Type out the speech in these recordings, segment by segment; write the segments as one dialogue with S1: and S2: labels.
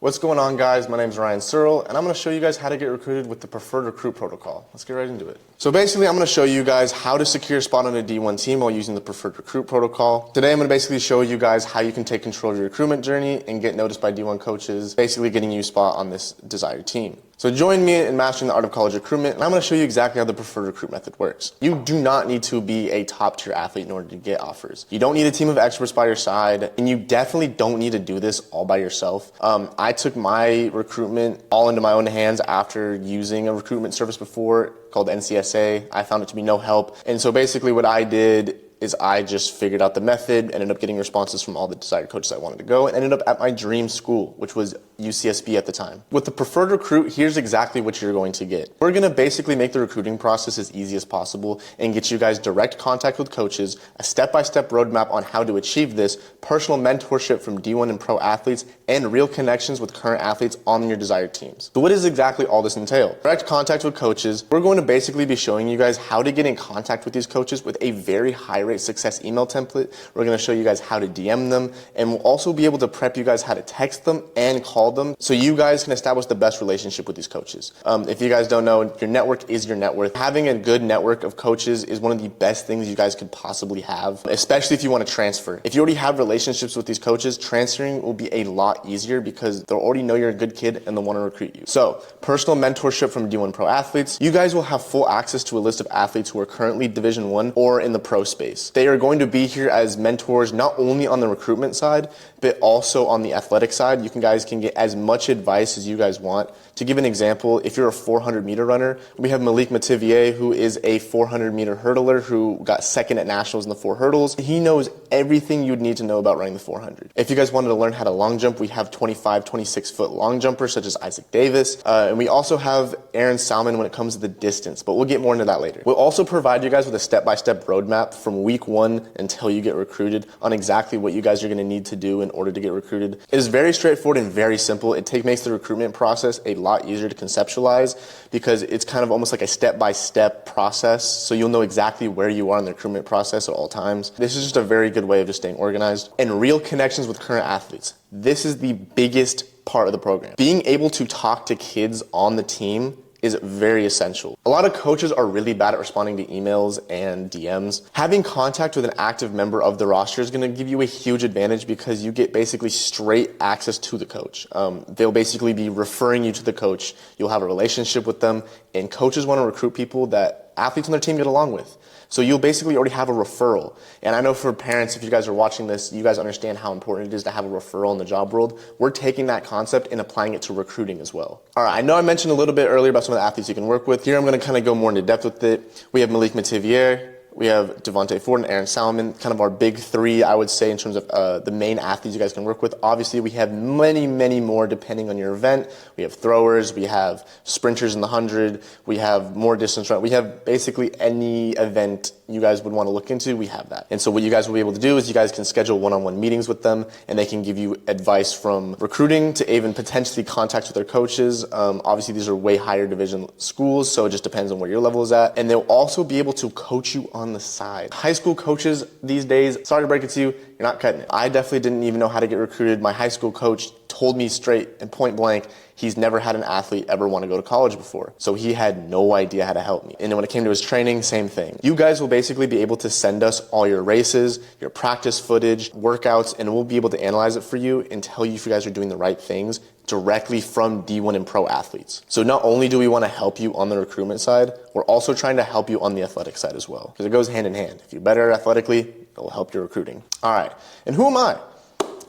S1: What's going on, guys? My name is Ryan Searl, and I'm going to show you guys how to get recruited with the Preferred Recruit Protocol. Let's get right into it. So basically, I'm going to show you guys how to secure a spot on a D1 team while using the Preferred Recruit Protocol. Today, I'm going to basically show you guys how you can take control of your recruitment journey and get noticed by D1 coaches, basically getting you a spot on this desired team. So join me in mastering the art of college recruitment, and I'm going to show you exactly how the preferred recruit method works. You do not need to be a top-tier athlete in order to get offers. You don't need a team of experts by your side, and you definitely don't need to do this all by yourself. I took my recruitment all into my own hands after using a recruitment service before called NCSA. I found it to be no help, and so basically what I did is I just figured out the method, ended up getting responses from all the desired coaches I wanted to go, and ended up at my dream school, which was UCSB at the time. With the Preferred Recruit, here's exactly what you're going to get. We're going to basically make the recruiting process as easy as possible and get you guys direct contact with coaches, a step-by-step roadmap on how to achieve this, personal mentorship from D1 and pro athletes, and real connections with current athletes on your desired teams. So what does exactly all this entail? Direct contact with coaches. We're going to basically be showing you guys how to get in contact with these coaches with a very high rate success email template. We're going to show you guys how to DM them, and we'll also be able to prep you guys how to text them and call them so you guys can establish the best relationship with these coaches. If you guys don't know, your network is your net worth. Having a good network of coaches is one of the best things you guys could possibly have, especially if you want to transfer. If you already have relationships with these coaches, transferring will be a lot easier because they'll already know you're a good kid and they'll want to recruit you. So, personal mentorship from D1 pro athletes. You guys will have full access to a list of athletes who are currently Division I or in the pro space. They are going to be here as mentors not only on the recruitment side, but also on the athletic side. You guys can get as much advice as you guys want. To give an example, if you're a 400-meter runner, we have Malik Mativier, who is a 400-meter hurdler who got second at nationals in the 4 hurdles. He knows everything you'd need to know about running the 400. If you guys wanted to learn how to long jump, we have 25, 26-foot long jumpers such as Isaac Davis. And we also have Aaron Salmon when it comes to the distance, but we'll get more into that later. We'll also provide you guys with a step-by-step roadmap from week 1 until you get recruited on exactly what you guys are going to need to do in order to get recruited. It is very straightforward and very simple. It makes the recruitment process a lot easier to conceptualize because it's kind of almost like a step-by-step process, so you'll know exactly where you are in the recruitment process at all times. This is just a very good way of just staying organized. And real connections with current athletes. This is the biggest part of the program. Being able to talk to kids on the team is very essential. A lot of coaches are really bad at responding to emails and DMs. Having contact with an active member of the roster is going to give you a huge advantage because you get basically straight access to the coach. They'll basically be referring you to the coach. You'll have a relationship with them, and coaches want to recruit people that athletes on their team get along with. So you'll basically already have a referral. And I know for parents, if you guys are watching this, you guys understand how important it is to have a referral in the job world. We're taking that concept and applying it to recruiting as well. All right, I know I mentioned a little bit earlier about some of the athletes you can work with. Here I'm going to kind of go more into depth with it. We have Malik Mativier. We have Devontae Ford and Aaron Salmon, kind of our big 3, I would say, in terms of the main athletes you guys can work with. Obviously, we have many, many more depending on your event. We have throwers, we have sprinters in the 100, we have more distance run. We have basically any event you guys would want to look into, we have that. And so what you guys will be able to do is you guys can schedule one-on-one meetings with them, and they can give you advice from recruiting to even potentially contacts with their coaches. Obviously, these are way higher division schools, so it just depends on where your level is at. And they'll also be able to coach you on the side. High school coaches these days, sorry to break it to you, you're not cutting it. I definitely didn't even know how to get recruited. My high school coach told me straight and point blank, he's never had an athlete ever want to go to college before. So he had no idea how to help me. And when it came to his training, same thing. You guys will basically be able to send us all your races, your practice footage, workouts, and we'll be able to analyze it for you and tell you if you guys are doing the right things directly from D1 and pro athletes. So not only do we want to help you on the recruitment side, we're also trying to help you on the athletic side as well. Because it goes hand in hand. If you're better athletically, it will help your recruiting. All right, and who am I?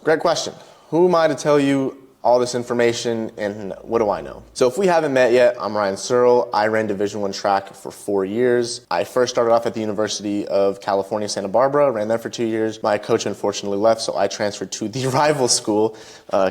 S1: Great question. Who am I to tell you all this information, and what do I know? So if we haven't met yet, I'm Ryan Searl. I ran Division I track for 4 years. I first started off at the University of California, Santa Barbara, ran there for 2 years. My coach unfortunately left, so I transferred to the rival school,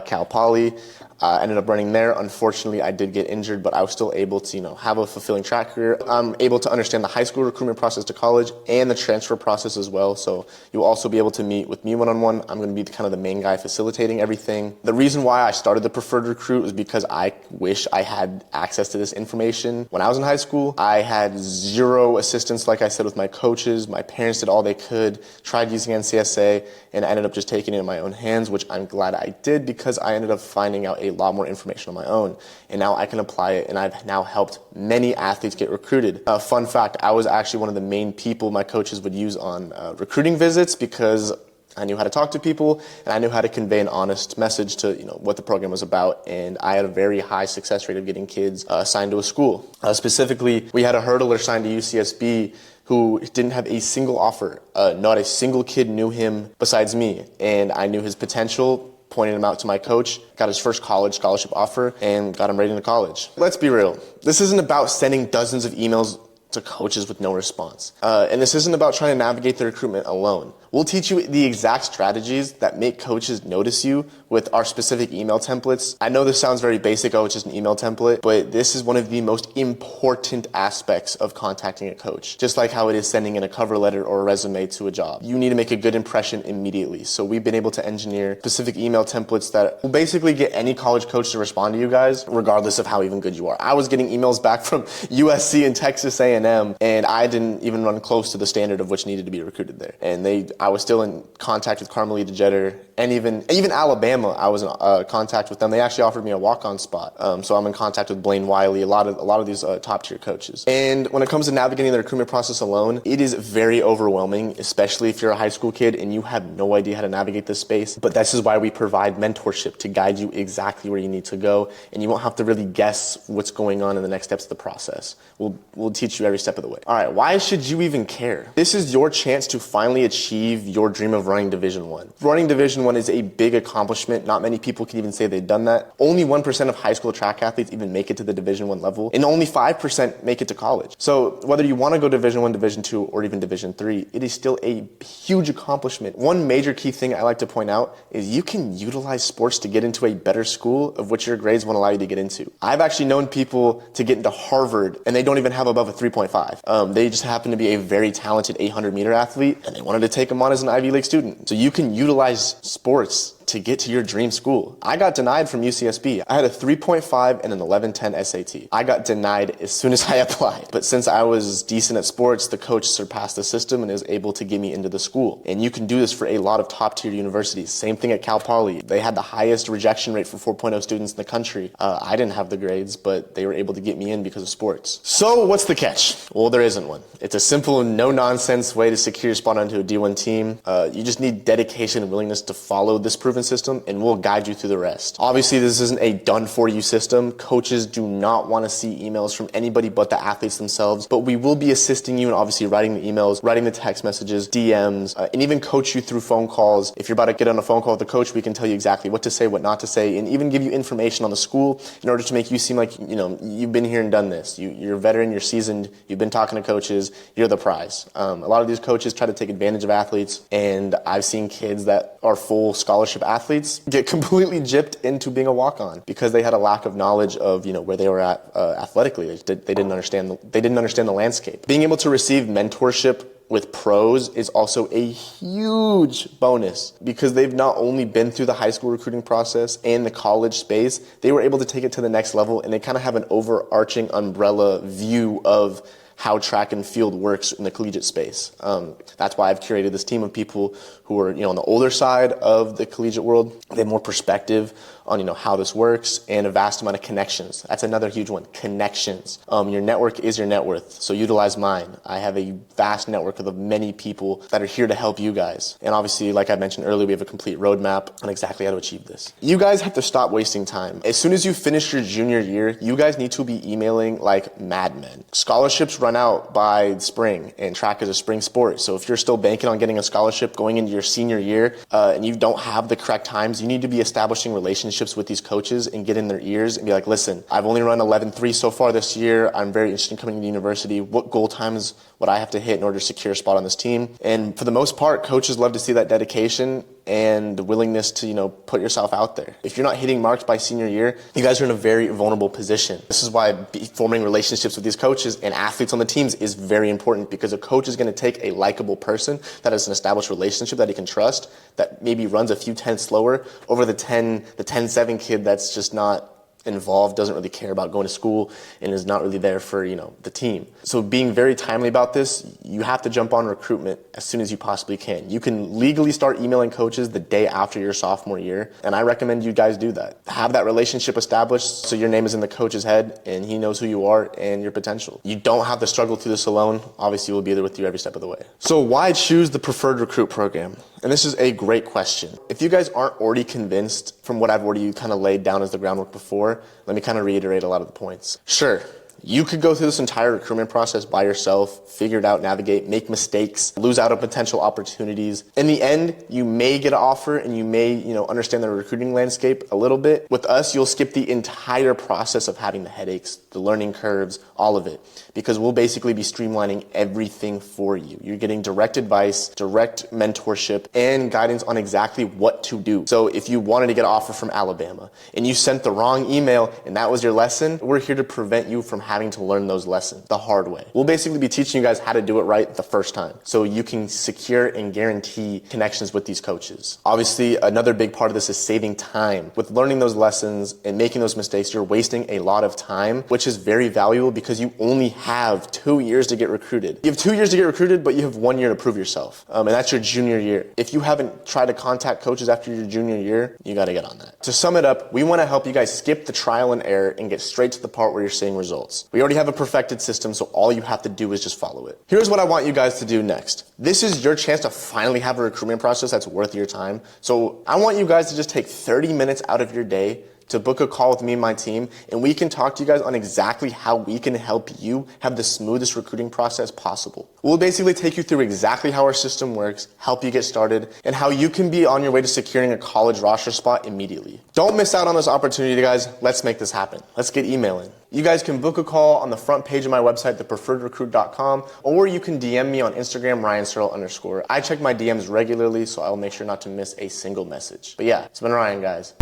S1: Cal Poly. Ended up running there. Unfortunately, I did get injured, but I was still able to, have a fulfilling track career. I'm able to understand the high school recruitment process to college and the transfer process as well. So you'll also be able to meet with me one-on-one. I'm going to be kind of the main guy facilitating everything. The reason why I started the Preferred Recruit was because I wish I had access to this information. When I was in high school, I had zero assistance, like I said, with my coaches. My parents did all they could, tried using NCSA, and I ended up just taking it in my own hands, which I'm glad I did because I ended up finding out a lot more information on my own. And now I can apply it, and I've now helped many athletes get recruited. Fun fact, I was actually one of the main people my coaches would use on recruiting visits because I knew how to talk to people, and I knew how to convey an honest message to what the program was about, and I had a very high success rate of getting kids assigned to a school. Specifically, we had a hurdler signed to UCSB who didn't have a single offer. Not a single kid knew him besides me, and I knew his potential, pointed him out to my coach, got his first college scholarship offer, and got him right into college. Let's be real. This isn't about sending dozens of emails to coaches with no response. And this isn't about trying to navigate the recruitment alone. We'll teach you the exact strategies that make coaches notice you with our specific email templates. I know this sounds very basic, it's just an email template, but this is one of the most important aspects of contacting a coach. Just like how it is sending in a cover letter or a resume to a job. You need to make a good impression immediately. So we've been able to engineer specific email templates that will basically get any college coach to respond to you guys, regardless of how even good you are. I was getting emails back from USC and Texas A&M, and I didn't even run close to the standard of which needed to be recruited there. And I was still in contact with Carmelita Jeter, and even Alabama, I was in contact with them. They actually offered me a walk-on spot. So I'm in contact with Blaine Wiley, a lot of these top-tier coaches. And when it comes to navigating the recruitment process alone, it is very overwhelming, especially if you're a high school kid and you have no idea how to navigate this space. But this is why we provide mentorship to guide you exactly where you need to go, and you won't have to really guess what's going on in the next steps of the process. We'll teach you every step of the way. All right, why should you even care? This is your chance to finally achieve your dream of running Division I. Running Division I is a big accomplishment. Not many people can even say they've done that. Only 1% of high school track athletes even make it to the Division I level, and only 5% make it to college. So whether you want to go Division I, Division II, or even Division III, it is still a huge accomplishment. One major key thing I like to point out is you can utilize sports to get into a better school of which your grades won't allow you to get into. I've actually known people to get into Harvard, and they don't even have above a 3.5. They just happen to be a very talented 800-meter athlete, and they wanted to take them on as an Ivy League student. So you can utilize sports to get to your dream school. I got denied from UCSB. I had a 3.5 and an 11.10 SAT. I got denied as soon as I applied. But since I was decent at sports, the coach surpassed the system and is able to get me into the school. And you can do this for a lot of top-tier universities. Same thing at Cal Poly. They had the highest rejection rate for 4.0 students in the country. I didn't have the grades, but they were able to get me in because of sports. So what's the catch? Well, there isn't one. It's a simple, no-nonsense way to secure your spot onto a D1 team. You just need dedication and willingness to follow this proven system, and we'll guide you through the rest. Obviously, this isn't a done-for-you system. Coaches do not want to see emails from anybody but the athletes themselves, but we will be assisting you in obviously writing the emails, writing the text messages, DMs, and even coach you through phone calls. If you're about to get on a phone call with the coach, we can tell you exactly what to say, what not to say, and even give you information on the school in order to make you seem like, you've been here and done this. You're a veteran, you're seasoned, you've been talking to coaches, you're the prize. A lot of these coaches try to take advantage of athletes, and I've seen kids that are full scholarship athletes get completely gypped into being a walk-on because they had a lack of knowledge of where they were at athletically. They didn't understand the landscape. Being able to receive mentorship with pros is also a huge bonus because they've not only been through the high school recruiting process and the college space, they were able to take it to the next level, and they kind of have an overarching umbrella view of how track and field works in the collegiate space. That's why I've curated this team of people who are, on the older side of the collegiate world. They have more perspective on, how this works, and a vast amount of connections. That's another huge one, connections. Your network is your net worth, so utilize mine. I have a vast network of many people that are here to help you guys. And obviously, like I mentioned earlier, we have a complete roadmap on exactly how to achieve this. You guys have to stop wasting time. As soon as you finish your junior year, you guys need to be emailing like madmen. Scholarships run out by spring, and track is a spring sport. So if you're still banking on getting a scholarship going into your senior year, and you don't have the correct times, you need to be establishing relationships with these coaches and get in their ears and be like, listen, I've only run 11.3 so far this year. I'm very interested in coming to university. What goal times would I have to hit in order to secure a spot on this team? And for the most part, coaches love to see that dedication, and the willingness to, put yourself out there. If you're not hitting marks by senior year, you guys are in a very vulnerable position. This is why forming relationships with these coaches and athletes on the teams is very important, because a coach is going to take a likable person that has an established relationship that he can trust, that maybe runs a few tenths slower, over the 10-7 kid that's just not involved, doesn't really care about going to school, and is not really there for, the team. So being very timely about this, you have to jump on recruitment as soon as you possibly can. You can legally start emailing coaches the day after your sophomore year, and I recommend you guys do that. Have that relationship established so your name is in the coach's head and he knows who you are and your potential. You don't have to struggle through this alone. Obviously, we'll be there with you every step of the way. So why choose the Preferred Recruit program? And this is a great question. If you guys aren't already convinced from what I've already kind of laid down as the groundwork before, let me kind of reiterate a lot of the points. Sure, you could go through this entire recruitment process by yourself, figure it out, navigate, make mistakes, lose out on potential opportunities. In the end, you may get an offer and you may, understand the recruiting landscape a little bit. With us, you'll skip the entire process of having the headaches, the learning curves, all of it, because we'll basically be streamlining everything for you. You're getting direct advice, direct mentorship, and guidance on exactly what to do. So if you wanted to get an offer from Alabama and you sent the wrong email and that was your lesson, we're here to prevent you from having to learn those lessons the hard way. We'll basically be teaching you guys how to do it right the first time, so you can secure and guarantee connections with these coaches. Obviously, another big part of this is saving time. With learning those lessons and making those mistakes, you're wasting a lot of time, which is very valuable because you only have 2 years to get recruited. You have 2 years to get recruited, but you have 1 year to prove yourself. And that's your junior year. If you haven't tried to contact coaches after your junior year, you got to get on that. To sum it up, we want to help you guys skip the trial and error and get straight to the part where you're seeing results. We already have a perfected system, so all you have to do is just follow it. Here's what I want you guys to do next. This is your chance to finally have a recruitment process that's worth your time. So I want you guys to just take 30 minutes out of your day to book a call with me and my team, and we can talk to you guys on exactly how we can help you have the smoothest recruiting process possible. We'll basically take you through exactly how our system works, help you get started, and how you can be on your way to securing a college roster spot immediately. Don't miss out on this opportunity, guys. Let's make this happen. Let's get emailing. You guys can book a call on the front page of my website, thepreferredrecruit.com, or you can DM me on Instagram, Ryan Searl_. I check my DMs regularly, so I'll make sure not to miss a single message. But yeah, it's been Ryan, guys.